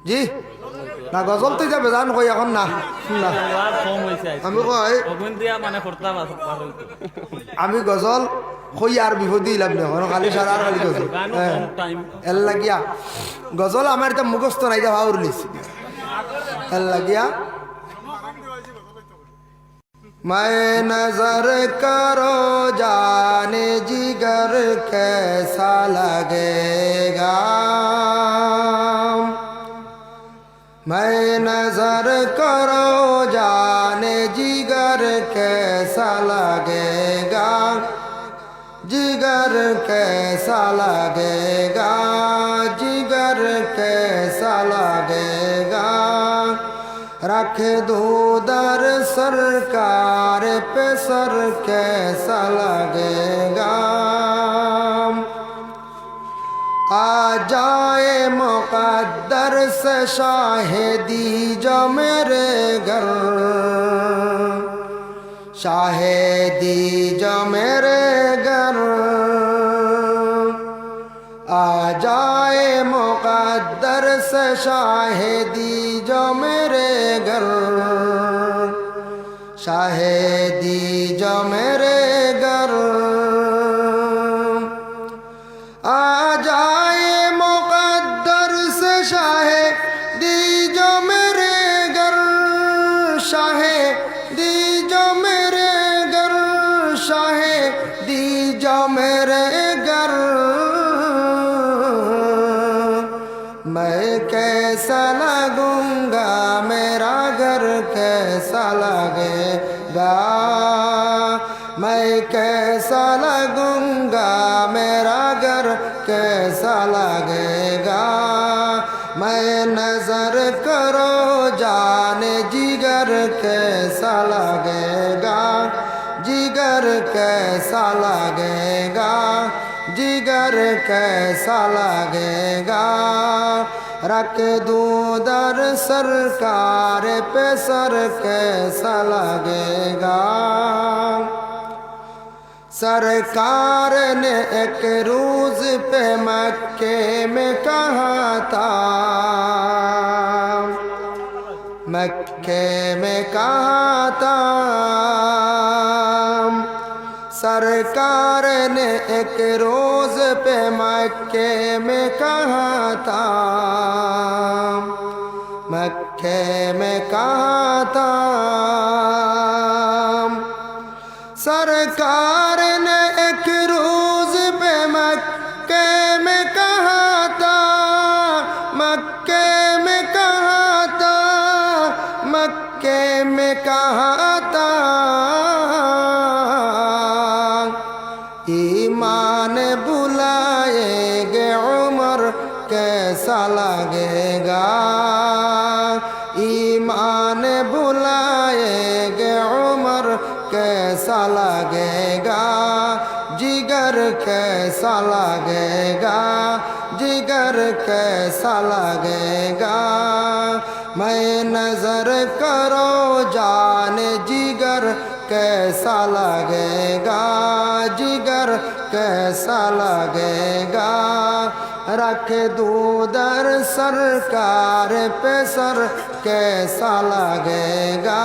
জি না গজল তো যাবে জান কই এখন না না আমি কই আমি গজল কই আর বিপদে দিলাম না এখন খালি সারা আর খালি গজল এর লাগিয়া গজল আমার এটা মুখস্থ নাই যা ভাউর লিছি এর লাগিয়া मैं नजर करो जाने जिगर कैसा लगेगा मैं नजर करो जाने जिगर कैसा लगेगा जिगर कैसा लगेगा जिगर कैसा लगेगा रख दो दर सरकार पे सर कैसा लगेगा आ जाए मुक़द्दर से शाहिदी जो मेरे घर शाहिदी जो मेरे घर आ जाए मुक़द्दर से शाहिदी जो मेरे घर शाहिदी जो मेरे घर आ जाए मुक़द्दर से शाहिदी जो मेरे घर शाहिदी जो मेरे घर शाहिदी जो मेरे घर मैं कैसा लगूंगा मेरा घर कैसा लगेगा मैं कैसा लगूंगा मेरा घर कैसा लगेगा मैं नजर करो जाने जिगर कैसा लगेगा जिगर कैसा लगेगा जिगर कैसा लगेगा रख दूं दर सरकार पे सर कैसा लगेगा सरकार ने एक रोज पे मक्के में कहा था मक्के में कहा था सरकार ने एक रोज पे मक्के में कहा था मक्के में कहा था सरकार ने एक रोज पे मक्के में कहा था मक्के में कहा था मक्के में कहा था ईमान बुलाएगे उमर कैसा लगेगा ईमान बुलाएगे उमर कैसा लगेगा जिगर कैसा लगेगा जिगर कैसा लगेगा मैं नजर करो जाने जिगर कैसा लगेगा जिगर कैसा लगेगा रख दूं दर सरकार पे सर कैसा लगेगा।